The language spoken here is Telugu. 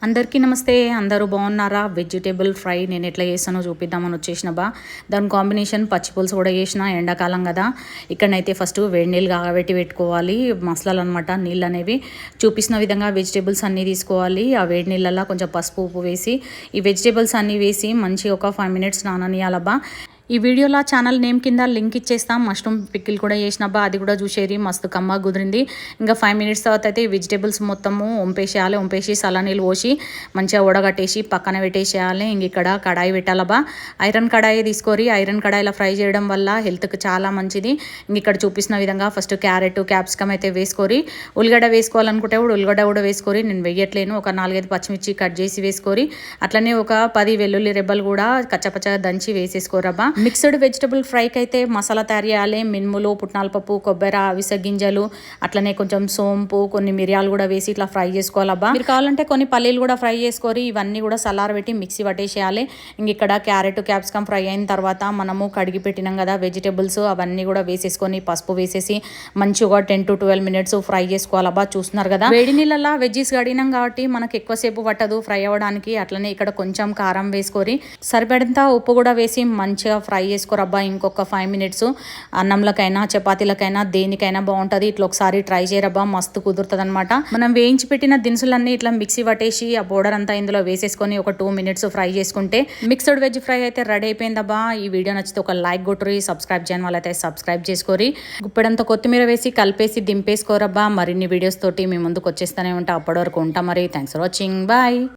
అందరికీ నమస్తే. అందరూ బాగున్నారా? వెజిటేబుల్ ఫ్రై నేను ఎట్లా చేస్తానో చూపిద్దామని వచ్చేసిన దాని కాంబినేషన్ పచ్చి పులుసు కూడా చేసిన. ఎండాకాలం కదా, ఇక్కడనైతే ఫస్ట్ వేడి నీళ్ళు కాగబెట్టి పెట్టుకోవాలి. మసాలాలు అనమాట, నీళ్ళు అనేవి చూపిస్తున్న విధంగా వెజిటేబుల్స్ అన్నీ తీసుకోవాలి. ఆ వేడి నీళ్ళల్లో కొంచెం పసుపు ఉప్పు వేసి ఈ వెజిటేబుల్స్ అన్నీ వేసి మంచి ఒక 5 minutes నాననియాలబ్బా. ఈ వీడియోలో ఛానల్ నేమ్ కింద లింక్ ఇచ్చేస్తాం. మష్రూమ్ పికిల్ కూడా చేసినబ్బా, అది కూడా చూసేరి. మస్తు కమ్మ కుదిరింది. ఇంకా 5 minutes తర్వాత అయితే ఈ వెజిటేబుల్స్ మొత్తము వంపేసేయాలి. వంపేసి సలనీళ్ళు పోసి మంచిగా ఉడగట్టేసి పక్కన పెట్టేసేయాలి. ఇంక ఇక్కడ కడాయి పెట్టాలబ్బా. ఐరన్ కడాయి తీసుకోరి. ఐరన్ కడాయిలో ఫ్రై చేయడం వల్ల హెల్త్కి చాలా మంచిది. ఇంక ఇక్కడ చూపిస్తున్న విధంగా ఫస్ట్ క్యారెట్ క్యాప్సికమ్ అయితే వేసుకోరి. ఉల్లిగడ్డ వేసుకోవాలనుకుంటే కూడా ఉల్లిగడ్డ కూడా వేసుకోరి. నేను వేయట్లేను. ఒక 4-5 పచ్చిమిర్చి కట్ చేసి వేసుకోరి. అట్లనే ఒక 10 వెల్లుల్లి రెబ్బలు కూడా కచ్చపచ్చగా దంచి వేసేసుకోరబ్బా. మిక్స్డ్ వెజిటబుల్ ఫ్రైకి అయితే మసాలా తయారు చేయాలి. మినుములు, పుట్నాల పప్పు, కొబ్బరి, అవిసె గింజలు, అట్లనే కొంచెం సోంపు, కొన్ని మిరియాలు కూడా వేసి ఇట్లా ఫ్రై చేసుకోవాలబ్బా. మీరు కావాలంటే కొన్ని పల్లీలు కూడా ఫ్రై చేసుకోరి. ఇవన్నీ కూడా సలారబెట్టి మిక్సీ పట్టేసేయాలి. ఇంక ఇక్కడ క్యారెట్ క్యాప్సికమ్ ఫ్రై అయిన తర్వాత మనము కడిగి పెట్టినాం కదా వెజిటబుల్స్, అవన్నీ కూడా వేసేసుకొని పసుపు వేసేసి మంచిగా 10 to 12 minutes ఫ్రై చేసుకోవాలబ్బా. చూస్తున్నారు కదా, వేడి నీళ్ళల్లో వెజ్జీస్ కడిగినాం కాబట్టి మనకు ఎక్కువసేపు పట్టదు ఫ్రై అవ్వడానికి. అట్లనే ఇక్కడ కొంచెం కారం వేసుకొని సరిపడంత ఉప్పు కూడా వేసి మంచిగా ఫ్రై చేసుకోరబ్బా. ఇంకొక 5 minutes అన్నంలకైనా చపాతీలకైనా దేనికైనా బాగుంటుంది. ఇట్లా ఒకసారి ట్రై చేయరబ్బా, మస్తు కుదురుతుంది అనమాట. మనం వేయించి పెట్టిన దినుసులన్నీ ఇట్లా మిక్సీ పట్టేసి ఆ పౌడర్ అంతా ఇందులో వేసేసుకొని ఒక 2 minutes ఫ్రై చేసుకుంటే మిక్స్డ్ వెజ్ ఫ్రై అయితే రెడీ అయిపోయిందబ్బా. ఈ వీడియో నచ్చితే ఒక లైక్ కొట్టురి. సబ్స్క్రైబ్ చేయని వాళ్ళైతే సబ్స్క్రైబ్ చేసుకోరి. గుప్పెడంతా కొత్తిమీర వేసి కలిపేసి దింపేసుకోరబ్బా. మరిన్ని వీడియోస్ తోటి మీ ముందుకు వచ్చేస్తూనే ఉంటా. అప్పటి వరకు ఉంటా మరి. Thanks for watching. బాయ్.